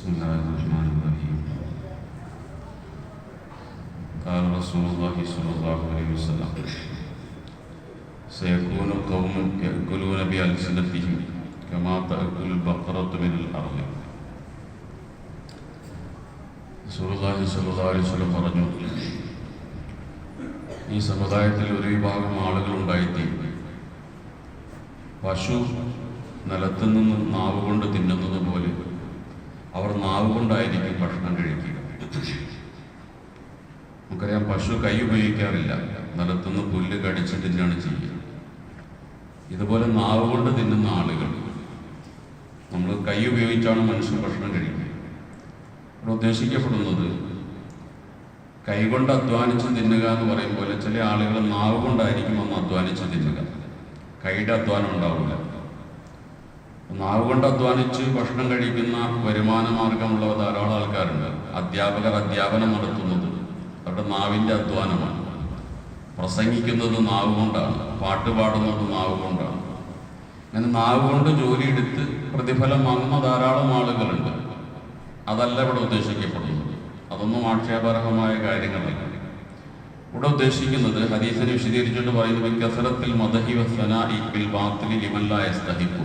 بسم الله الرحمن الرحيم. قال رسول الله صلى الله عليه وسلم: سيكون قوم يأكلون بألسنتهم كما تأكل البقرة من الأرض. റസൂലുള്ളാഹി സ്വല്ലല്ലാഹു അലൈഹി വസല്ലം പറഞ്ഞു, ഈ സമുദായത്തിൽ ഒരു വിഭാഗം ആളുകളുണ്ടായിത്തീരും. പശു നിലത്തു നിന്ന് നാവ് കൊണ്ട് തിന്നുന്നത് പോലെ അവർ നാവ് കൊണ്ടായിരിക്കും ഭക്ഷണം കഴിക്കുക. നമുക്കറിയാം, പശു കൈ ഉപയോഗിക്കാറില്ല, നിലത്തുനിന്ന് പുല്ല് കടിച്ച് തിന്നാണ് ചെയ്യുക. ഇതുപോലെ നാവ് കൊണ്ട് തിന്നുന്ന ആളുകൾ, നമ്മൾ കൈ ഉപയോഗിച്ചാണ് മനുഷ്യൻ ഭക്ഷണം കഴിക്കുന്നത്. ഇവിടെ ഉദ്ദേശിക്കപ്പെടുന്നത് കൈകൊണ്ട് അധ്വാനിച്ച് തിന്നുക എന്ന് പറയും പോലെ ചില ആളുകൾ നാവ് കൊണ്ടായിരിക്കും അന്ന് അധ്വാനിച്ച് തിന്നുക, കൈയുടെ അധ്വാനം ഉണ്ടാവില്ല. നാവ് കൊണ്ട് അധ്വാനിച്ച് ഭക്ഷണം കഴിക്കുന്ന വരുമാന മാർഗമുള്ള ധാരാളം ആൾക്കാരുണ്ട്. അധ്യാപകർ അധ്യാപനം നടത്തുന്നത് അവരുടെ നാവിൻ്റെ അധ്വാനമാണ്. പ്രസംഗിക്കുന്നത് നാവ് കൊണ്ടാണ്, പാട്ട് പാടുന്നത് നാവ് കൊണ്ടാണ്. അങ്ങനെ നാവ് കൊണ്ട് ജോലിയെടുത്ത് പ്രതിഫലം വാങ്ങുന്ന ധാരാളം ആളുകളുണ്ട്. അതല്ല ഇവിടെ ഉദ്ദേശിക്കപ്പെടുന്നത്. അതൊന്നും ആക്ഷേപകരമായ കാര്യങ്ങളല്ല. ഇവിടെ ഉദ്ദേശിക്കുന്നത് ഹദീസിനെ വിശദീകരിച്ചിട്ട് പറയുന്നത് കസറത്തിൽ മദഹി വസ്സനാഇ ബിൽ ബാത്തിലി ലിമൻ ലാ യസ്തഹിഖു.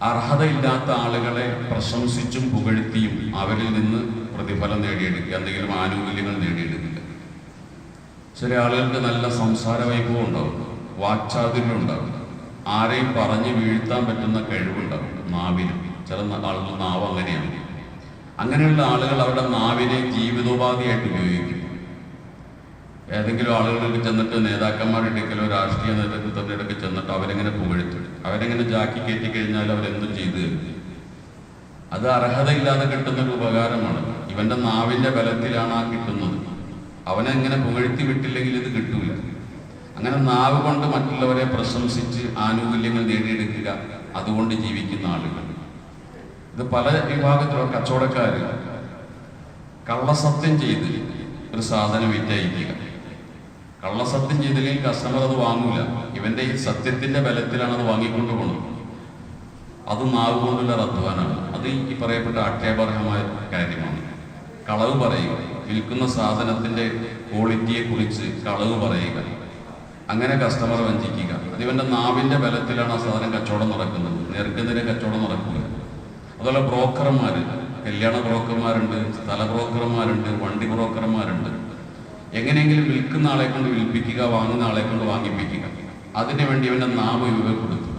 അർഹതയില്ലാത്ത ആളുകളെ പ്രശംസിച്ചും പുകഴ്ത്തിയും അവരിൽ നിന്ന് പ്രതിഫലം നേടിയെടുക്കുക, എന്തെങ്കിലും ആനുകൂല്യങ്ങൾ നേടിയെടുക്കുക. ചില ആളുകൾക്ക് നല്ല സംസാര വൈഭവം ഉണ്ടാവും, വാക്ചാതുര്യം ഉണ്ടാവും, ആരെയും പറഞ്ഞ് വീഴ്ത്താൻ പറ്റുന്ന കഴിവുണ്ടാവും നാവിന്. ചില ആളുകൾ നാവ് അങ്ങനെയാണ്. അങ്ങനെയുള്ള ആളുകൾ അവരുടെ നാവിനെ ജീവിതോപാധിയായിട്ട് ഉപയോഗിക്കും. ഏതെങ്കിലും ആളുകളിലേക്ക് ചെന്നിട്ട്, നേതാക്കന്മാരുടെക്കലോ രാഷ്ട്രീയ നേതൃത്വത്തിൻ്റെ ഇടയ്ക്ക് ചെന്നിട്ട് അവരെങ്ങനെ പുകഴ്ത്തും, അവരെങ്ങനെ ജാക്കി കയറ്റി കഴിഞ്ഞാൽ അവരെന്തും ചെയ്തു തരും. അത് അർഹതയില്ലാതെ കിട്ടുന്നൊരു ഉപകാരമാണ്. ഇവന്റെ നാവിൻ്റെ ബലത്തിലാണ് ആ കിട്ടുന്നത്. അവനെങ്ങനെ പുകഴ്ത്തി വിട്ടില്ലെങ്കിൽ ഇത് കിട്ടൂല. അങ്ങനെ നാവ് കൊണ്ട് മറ്റുള്ളവരെ പ്രശംസിച്ച് ആനുകൂല്യങ്ങൾ നേടിയെടുക്കുക, അതുകൊണ്ട് ജീവിക്കുന്ന ആളുകൾ. ഇത് പല വിഭാഗത്തിലുള്ള കച്ചവടക്കാർ കള്ളസത്യം ചെയ്ത് ഒരു സാധനം വിറ്റയക്കുക. കള്ളസത്യം ചെയ്തില്ലെങ്കിൽ കസ്റ്റമർ അത് വാങ്ങൂല. ഇവന്റെ ഈ സത്യത്തിന്റെ ബലത്തിലാണ് അത് വാങ്ങിക്കൊണ്ടു പോകുന്നത്. അത് നാവ് കൊണ്ടുള്ള അധ്വാനമാണ്. അത് ഈ പറയപ്പെട്ട ആക്ഷേപർഹമായ കാര്യമാണ്. കളവ് പറയുക, വിൽക്കുന്ന സാധനത്തിന്റെ ക്വാളിറ്റിയെ കുറിച്ച് കളവ് പറയുക, അങ്ങനെ കസ്റ്റമറെ വഞ്ചിക്കുക. അത് ഇവന്റെ നാവിന്റെ ബലത്തിലാണ് ആ സാധനം കച്ചവടം നടക്കുന്നത്. നേർക്കെതിരെ കച്ചവടം നടക്കുക. അതുപോലെ ബ്രോക്കർമാർ, കല്യാണ ബ്രോക്കർമാരുണ്ട്, സ്ഥല ബ്രോക്കർമാരുണ്ട്, വണ്ടി ബ്രോക്കർമാരുണ്ട്. എങ്ങനെയെങ്കിലും വിൽക്കുന്ന ആളെ കൊണ്ട് വിൽപ്പിക്കുക, വാങ്ങുന്ന ആളെ കൊണ്ട് വാങ്ങിപ്പിക്കുക. അതിനുവേണ്ടി ഇവന്റെ നാവ് ഉപയോഗപ്പെടുത്തുക.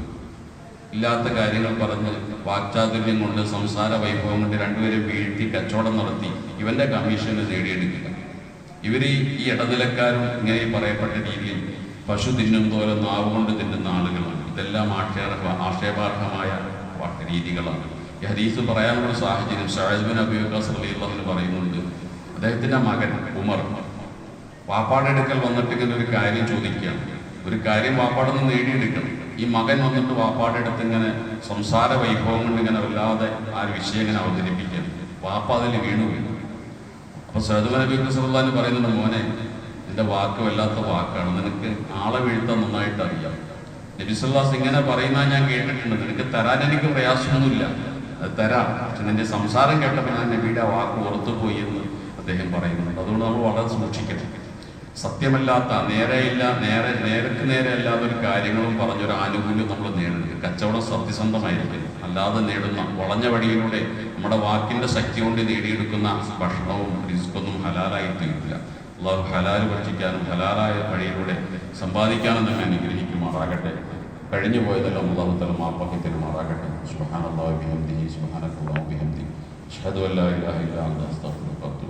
ഇല്ലാത്ത കാര്യങ്ങൾ പറഞ്ഞ് വാക്ചാതുര്യം കൊണ്ട്, സംസാര വൈഭവം കൊണ്ട് രണ്ടുപേരെ വീഴ്ത്തി കച്ചവടം നടത്തി ഇവന്റെ കമ്മീഷന് നേടിയെടുക്കുക. ഇവർ ഈ ഇടനിലക്കാരും ഇങ്ങനെ പറയപ്പെട്ട രീതിയിൽ പശു തിന്നും പോലെ നാവ് കൊണ്ട് തിന്നുന്ന ആളുകളാണ്. ഇതെല്ലാം ആക്ഷേപാർഹമായ രീതികളാണ്. ഈ ഹദീസ് പറയാനുള്ള സാഹചര്യം സഅദ് ബിൻ അബീ വഖാസ് റളിയല്ലാഹു അൻഹു പറയുന്നുണ്ട്. അദ്ദേഹത്തിന്റെ മകൻ ഉമർ വാപ്പാടെ അടുക്കൽ വന്നിട്ട് ഇങ്ങനെ ഒരു കാര്യം ചോദിക്കുകയാണ്. ഒരു കാര്യം വാപ്പാടെ നിന്ന് നേടിയെടുക്കണം. ഈ മകൻ വന്നിട്ട് വാപ്പാടെ അടുത്ത് ഇങ്ങനെ സംസാര വൈഭവം കൊണ്ട് ഇങ്ങനെ വല്ലാതെ ആ വിഷയം ഇങ്ങനെ അവതരിപ്പിക്കുകയാണ്. വാപ്പ അതിൽ വീണു. അപ്പൊ സഅദ് ബിൻ അബീ വഖാസ് റളിയല്ലാഹു അൻഹു പറയുന്നുണ്ട്, മോനെ, നിന്റെ വാക്ക് വല്ലാത്ത വാക്കാണ്, നിനക്ക് ആളെ വീഴ്ത്താൻ നന്നായിട്ട് അറിയാം. നബി സല്ലല്ലാഹു അലൈഹി വസല്ലം ഇങ്ങനെ പറയുന്ന ഞാൻ കേട്ടിട്ടുണ്ട്. നിനക്ക് തരാൻ എനിക്ക് പ്രയാസമൊന്നുമില്ല, അത് തരാം. പക്ഷെ നിന്റെ സംസാരം കേട്ടപ്പോൾ ഞാൻ നബിയുടെ വാക്ക് ഓർത്തുപോയി എന്ന് അദ്ദേഹം പറയുന്നുണ്ട്. അതുകൊണ്ട് നമ്മൾ വളരെ സൂക്ഷിക്കണം. സത്യമല്ലാത്ത, നേർക്ക് നേരെ അല്ലാത്ത ഒരു കാര്യങ്ങളും പറഞ്ഞൊരു ആനുകൂല്യം നമ്മൾ നേടുന്നത്. കച്ചവടം സത്യസന്ധമായിരിക്കും. അല്ലാതെ നേടുന്ന വളഞ്ഞ വഴിയിലൂടെ നമ്മുടെ വാക്കിന്റെ ശക്തി കൊണ്ട് നേടിയെടുക്കുന്ന ഭക്ഷണവും റിസ്ക്കൊന്നും ഹലാലായി തീരില്ല. അള്ളാഹു ഹലാൽ ഭക്ഷിക്കാനും ഹലാലായ വഴിയിലൂടെ സമ്പാദിക്കാനും തന്നെ അനുഗ്രഹിക്കുമാറാകട്ടെ. കഴിഞ്ഞു പോയതെല്ലാം അല്ലാഹു തആല മാപ്പാക്കി തരുമാറാകട്ടെ. സുബ്ഹാനല്ലാഹി വബിഹംദിഹി സുബ്ഹാനക്കല്ലാഹു വബിഹംദിഹി അഷ്ഹദു അല്ലാ ഇലാഹ ഇല്ലാ അൻത അസ്തഗ്ഫിറുക.